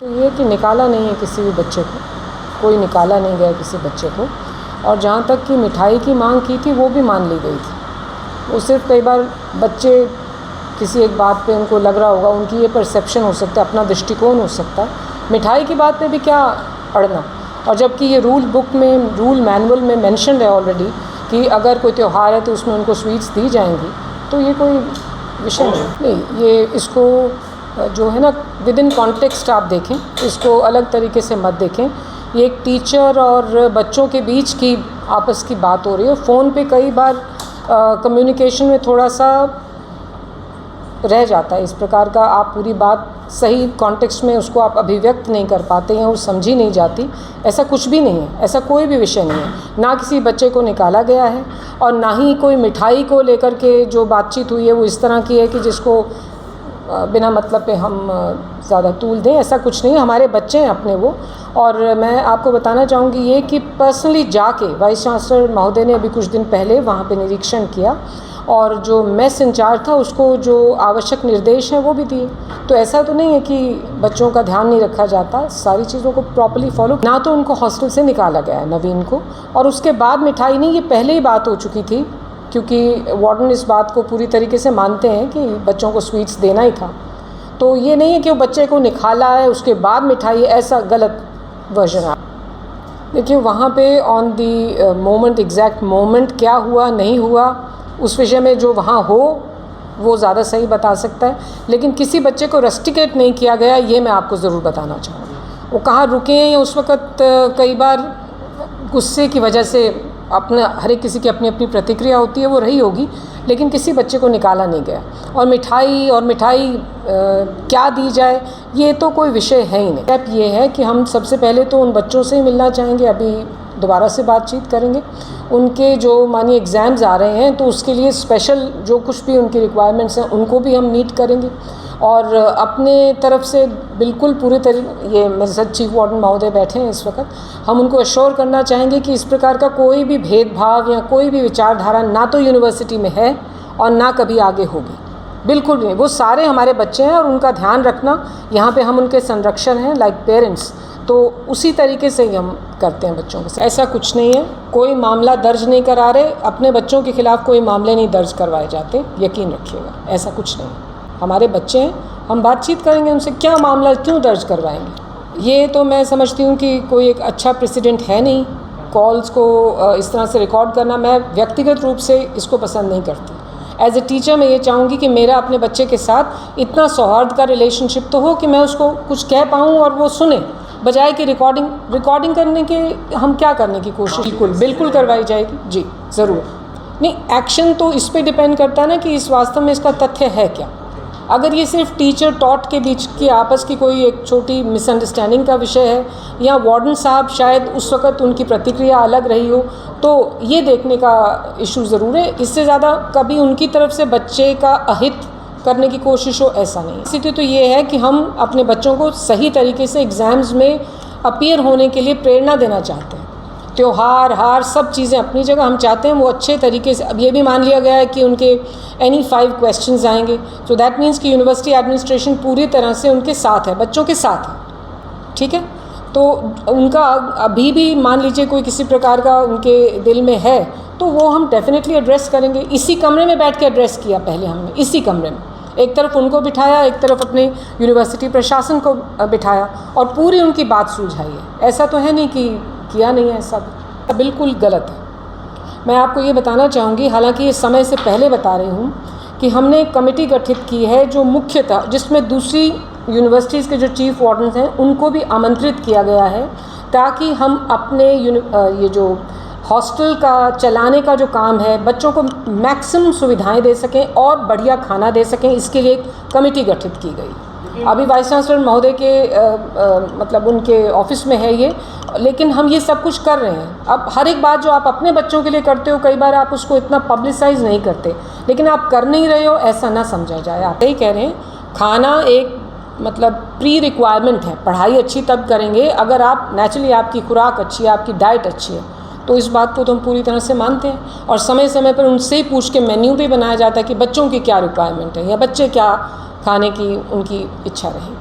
तो ये कि निकाला नहीं है किसी भी बच्चे को, कोई निकाला नहीं गया किसी बच्चे को। और जहाँ तक कि मिठाई की मांग की थी वो भी मान ली गई थी। वो सिर्फ कई बार बच्चे किसी एक बात पे उनको लग रहा होगा, उनकी ये परसेप्शन हो सकता है, अपना दृष्टिकोण हो सकता है। मिठाई की बात में भी क्या अड़ना, और जबकि ये रूल बुक में, रूल मैनुअल में मेंशन्ड है ऑलरेडी कि अगर कोई त्यौहार है तो उसमें उनको स्वीट्स दी जाएंगी, तो ये कोई विषय नहीं। ये इसको जो है ना विद इन कॉन्टेक्स्ट आप देखें, इसको अलग तरीके से मत देखें। ये एक टीचर और बच्चों के बीच की आपस की बात हो रही है। फ़ोन पे कई बार कम्युनिकेशन में थोड़ा सा रह जाता है इस प्रकार का, आप पूरी बात सही कॉन्टेक्स्ट में उसको आप अभिव्यक्त नहीं कर पाते हैं, वो समझी नहीं जाती। ऐसा कुछ भी नहीं है, ऐसा कोई भी विषय नहीं है। ना किसी बच्चे को निकाला गया है और ना ही कोई मिठाई को लेकर के जो बातचीत हुई है वो इस तरह की है कि जिसको बिना मतलब पे हम ज़्यादा तूल दें। ऐसा कुछ नहीं है, हमारे बच्चे हैं अपने वो। और मैं आपको बताना चाहूँगी ये कि पर्सनली जाके वाइस चांसलर महोदय ने अभी कुछ दिन पहले वहाँ पे निरीक्षण किया और जो मेस इंचार्ज था उसको जो आवश्यक निर्देश हैं वो भी दिए। तो ऐसा तो नहीं है कि बच्चों का ध्यान नहीं रखा जाता, सारी चीज़ों को प्रॉपर्ली फॉलो। ना तो उनको हॉस्टल से निकाला गया है नवीन को, और उसके बाद मिठाई नहीं, ये पहले ही बात हो चुकी थी, क्योंकि वार्डन इस बात को पूरी तरीके से मानते हैं कि बच्चों को स्वीट्स देना ही था। तो ये नहीं है कि वो बच्चे को निकाला है उसके बाद मिठाई, ऐसा गलत वर्जन है। देखिए वहाँ पे on the moment, exact moment क्या हुआ नहीं हुआ उस विषय में जो वहाँ हो वो ज़्यादा सही बता सकता है, लेकिन किसी बच्चे को रस्टिकेट नहीं किया गया, ये मैं आपको ज़रूर बताना चाहूँगी। वो कहाँ रुके हैं या उस वक़्त कई बार गुस्से की वजह से अपना, हर एक किसी की अपनी अपनी प्रतिक्रिया होती है, वो रही होगी, लेकिन किसी बच्चे को निकाला नहीं गया। और मिठाई क्या दी जाए ये तो कोई विषय है ही नहीं। स्टेप ये है कि हम सबसे पहले तो उन बच्चों से ही मिलना चाहेंगे, अभी दोबारा से बातचीत करेंगे। उनके जो मानिए एग्ज़ाम्स आ रहे हैं तो उसके लिए स्पेशल जो कुछ भी उनकी रिक्वायरमेंट्स हैं उनको भी हम मीट करेंगे। और अपने तरफ से बिल्कुल पूरे तरीके, ये मेरे साथ चीफ वार्डन महोदय बैठे हैं इस वक्त, हम उनको एश्योर करना चाहेंगे कि इस प्रकार का कोई भी भेदभाव या कोई भी विचारधारा ना तो यूनिवर्सिटी में है और ना कभी आगे होगी, बिल्कुल नहीं। वो सारे हमारे बच्चे हैं और उनका ध्यान रखना, यहाँ पे हम उनके संरक्षण हैं लाइक पेरेंट्स, तो उसी तरीके से ही हम करते हैं बच्चों के साथ। ऐसा कुछ नहीं है, कोई मामला दर्ज नहीं करा रहे, अपने बच्चों के खिलाफ़ कोई मामले नहीं दर्ज करवाए जाते, यकीन रखिएगा, ऐसा कुछ नहीं। हमारे बच्चे हैं, हम बातचीत करेंगे उनसे, क्या मामला क्यों दर्ज करवाएंगे। ये तो मैं समझती हूँ कि कोई एक अच्छा प्रेसिडेंट है नहीं, कॉल्स को इस तरह से रिकॉर्ड करना। मैं व्यक्तिगत रूप से इसको पसंद नहीं करती। एज ए टीचर मैं ये चाहूँगी कि मेरा अपने बच्चे के साथ इतना सौहार्द का रिलेशनशिप तो हो कि मैं उसको कुछ कह पाऊँ और वो सुने, बजाय कि रिकॉर्डिंग करने के हम क्या करने की कोशिश बिल्कुल करवाई जाएगी। जी ज़रूर। नहीं, एक्शन तो इस पे डिपेंड करता है ना कि इस वास्तव में इसका तथ्य है क्या। अगर ये सिर्फ टीचर टॉट के बीच की आपस की कोई एक छोटी मिसअंडरस्टैंडिंग का विषय है, या वार्डन साहब शायद उस वक़्त उनकी प्रतिक्रिया अलग रही हो, तो ये देखने का इशू ज़रूर है। इससे ज़्यादा कभी उनकी तरफ से बच्चे का अहित करने की कोशिश हो, ऐसा नहीं। स्थिति तो ये है कि हम अपने बच्चों को सही तरीके से एग्ज़ाम्स में अपीयर होने के लिए प्रेरणा देना चाहते हैं। त्यौहार हार सब चीज़ें अपनी जगह, हम चाहते हैं वो अच्छे तरीके से। अब ये भी मान लिया गया है कि उनके एनी 5 क्वेश्चंस आएंगे, तो दैट मीन्स कि यूनिवर्सिटी एडमिनिस्ट्रेशन पूरी तरह से उनके साथ है, बच्चों के साथ है, ठीक है। तो उनका अभी भी मान लीजिए कोई किसी प्रकार का उनके दिल में है तो वो हम डेफिनेटली एड्रेस करेंगे। इसी कमरे में बैठ के एड्रेस किया पहले हमने, इसी कमरे में एक तरफ उनको बिठाया, एक तरफ अपने यूनिवर्सिटी प्रशासन को बिठाया और पूरी उनकी बात सुलझाई है। ऐसा तो है नहीं कि किया नहीं है, ऐसा बिल्कुल गलत है। मैं आपको ये बताना चाहूँगी, हालांकि ये समय से पहले बता रही हूँ, कि हमने एक कमेटी गठित की है जो मुख्यतः, जिसमें दूसरी यूनिवर्सिटीज़ के जो चीफ वार्डन्स हैं उनको भी आमंत्रित किया गया है, ताकि हम अपने ये जो हॉस्टल का चलाने का जो काम है, बच्चों को मैक्सिमम सुविधाएं दे सकें और बढ़िया खाना दे सकें, इसके लिए एक कमेटी गठित की गई। अभी वाइस चांसलर महोदय के मतलब उनके ऑफिस में है ये, लेकिन हम ये सब कुछ कर रहे हैं। अब हर एक बात जो आप अपने बच्चों के लिए करते हो, कई बार आप उसको इतना पब्लिसाइज नहीं करते, लेकिन आप कर नहीं रहे हो ऐसा ना समझा जाए। आप यही कह रहे हैं, खाना एक मतलब प्री रिक्वायरमेंट है। पढ़ाई अच्छी तब करेंगे अगर आप नेचुरली, आपकी खुराक अच्छी है, आपकी डाइट अच्छी है, तो इस बात को तो हम पूरी तरह से मानते हैं। और समय समय पर उनसे ही पूछ के मेन्यू भी बनाया जाता है कि बच्चों की क्या रिक्वायरमेंट है या बच्चे क्या खाने की उनकी इच्छा रही।